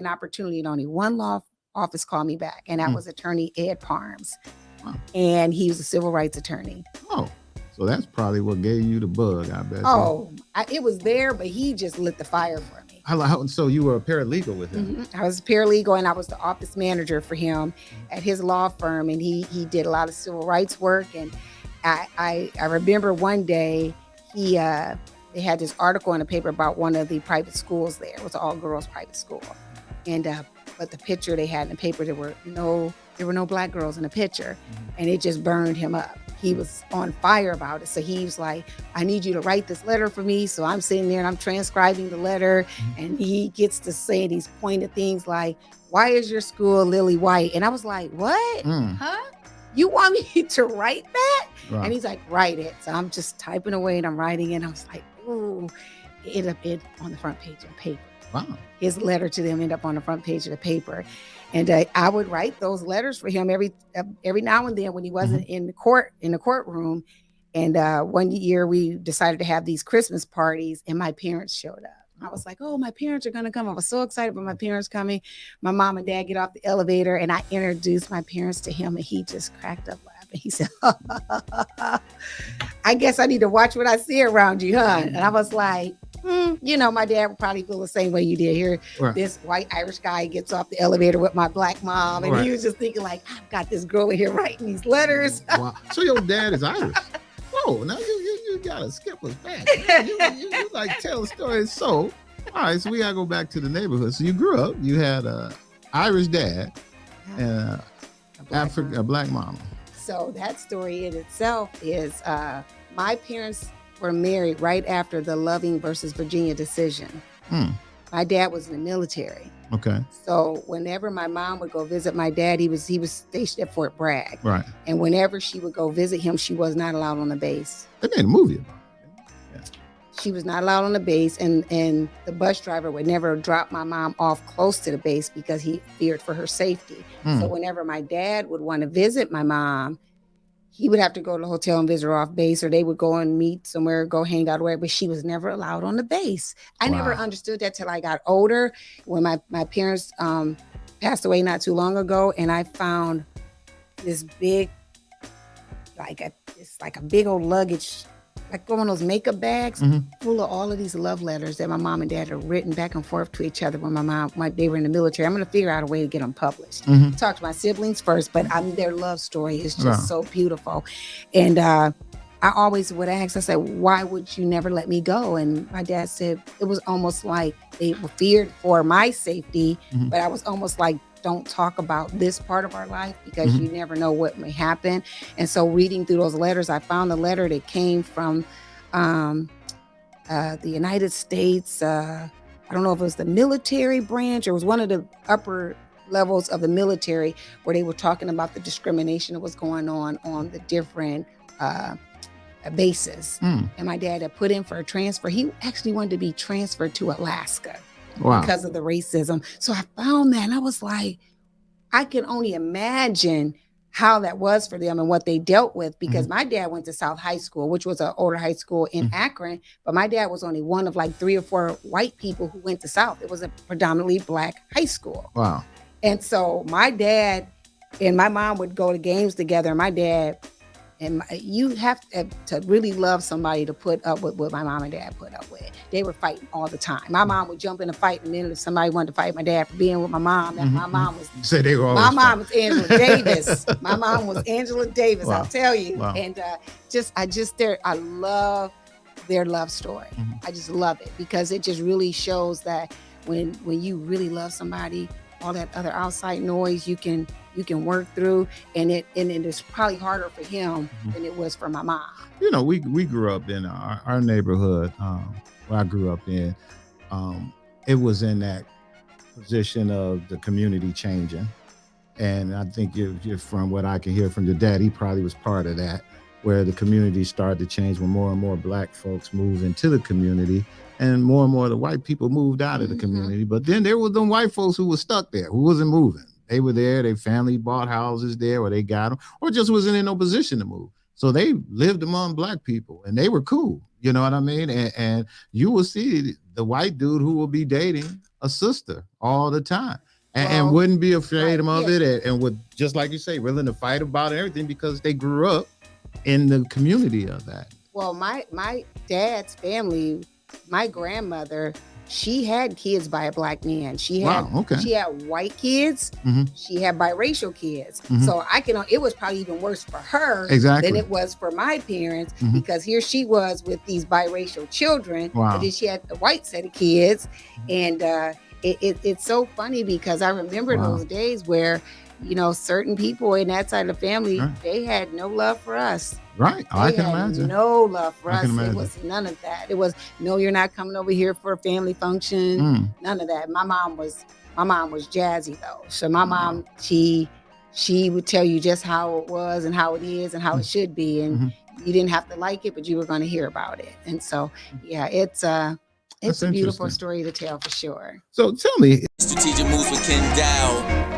an opportunity, and only one law office called me back, and that was attorney Ed Parms. Wow. And he was a civil rights attorney. Oh, so that's probably what gave you the bug, I bet. It was there, but he just lit the fire for me. So you were a paralegal with him? I was a paralegal, and I was the office manager for him at his law firm, and he did a lot of civil rights work. And I remember one day they had this article in the paper about one of the private schools there. It was an all-girls private school. And but the picture they had in the paper, there were no black girls in the picture. And it just burned him up. He was on fire about it. So he was like, I need you to write this letter for me. So I'm sitting there and I'm transcribing the letter. And he gets to say these pointed things like, why is your school lily white? And I was like, what? Huh? You want me to write that? Wow. And he's like, write it. So I'm just typing away and I'm writing it. I was like, ooh, it ended up on the front page of the paper. Wow. His letter to them ended up on the front page of the paper. And I would write those letters for him every now and then when he wasn't in the courtroom. And one year we decided to have these Christmas parties, and my parents showed up. I was like, oh, my parents are going to come. I was so excited about my parents coming. My mom and dad get off the elevator, and I introduced my parents to him, and he just cracked up laughing. He said, I guess I need to watch what I see around you, huh? And I was like, my dad would probably feel the same way you did here. Right. This white Irish guy gets off the elevator with my black mom, and he was just thinking like, I've got this girl in here writing these letters. Wow. So your dad is Irish. Whoa, now you gotta skip us back. You like tell stories. So, all right, so we gotta go back to the neighborhood. So you grew up, you had a Irish dad and a black mama. So that story in itself is my parents were married right after the Loving versus Virginia decision. My dad was in the military. Okay. So whenever my mom would go visit my dad, he was stationed at Fort Bragg. Right. And whenever she would go visit him, she was not allowed on the base. They made a movie about it. Yeah. She was not allowed on the base, and the bus driver would never drop my mom off close to the base because he feared for her safety. So whenever my dad would want to visit my mom, he would have to go to the hotel and visit her off base, or they would go and meet somewhere, go hang out where, but she was never allowed on the base. I never understood that till I got older, when my parents passed away not too long ago, and I found this big, it's like a big old luggage, like one of those makeup bags full of all of these love letters that my mom and dad had written back and forth to each other when they were in the military. I'm going to figure out a way to get them published. Talk to my siblings first, but their love story is just so beautiful. And I always would ask, I said, why would you never let me go? And my dad said it was almost like they were feared for my safety, but I was almost like, don't talk about this part of our life because you never know what may happen. And so reading through those letters, I found a letter that came from the United States. I don't know if it was the military branch or it was one of the upper levels of the military, where they were talking about the discrimination that was going on the different bases. And my dad had put in for a transfer. He actually wanted to be transferred to Alaska. Wow. Because of the racism. So I found that, and I was like, I can only imagine how that was for them and what they dealt with, because my dad went to South High School, which was an older high school in Akron, but my dad was only one of like 3 or 4 white people who went to South. It was a predominantly black high school. Wow. And so my dad and my mom would go to games together, and my dad, and you have to really love somebody to put up with what my mom and dad put up with. They were fighting all the time. My mom would jump in a fight in a minute if somebody wanted to fight my dad for being with my mom. My mom was. So they were my mom was Angela Davis. My mom was Angela Davis. Wow. I'll tell you. Wow. And I love their love story. I just love it because it just really shows that when you really love somebody, all that other outside noise you can work through, and it is probably harder for him than it was for my mom. We grew up in our neighborhood where I grew up in. It was in that position of the community changing, and I think you're from what I can hear from your dad, he probably was part of that, where the community started to change when more and more black folks moved into the community. And more of the white people moved out of the community. But then there were them white folks who were stuck there, who wasn't moving. They were there, their family bought houses there, or they got them, or just wasn't in no position to move. So they lived among black people, and they were cool. You know what I mean? And you will see the white dude who will be dating a sister all the time, and, Well, wouldn't be afraid right, of yeah. it, and would, just like you say, willing to fight about everything because they grew up in the community of that. Well, my dad's family, my grandmother, she had kids by a black man. She had she had white kids. She had biracial kids. So it was probably even worse for her than it was for my parents, because here she was with these biracial children, but then she had the white set of kids, and it's so funny because I remember those days where, you know, certain people in that side of the family, they had no love for us. Right. I can imagine. No love for us. It was none of that. It was, no, you're not coming over here for a family function. None of that. My mom was jazzy though. So my mom, she would tell you just how it was and how it is and how it should be. And you didn't have to like it, but you were going to hear about it. And so, yeah, it's a beautiful story to tell for sure. So tell me. Strategic moves with Ken Dow.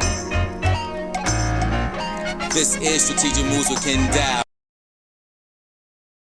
This is Strategic Moves with Ken Dow.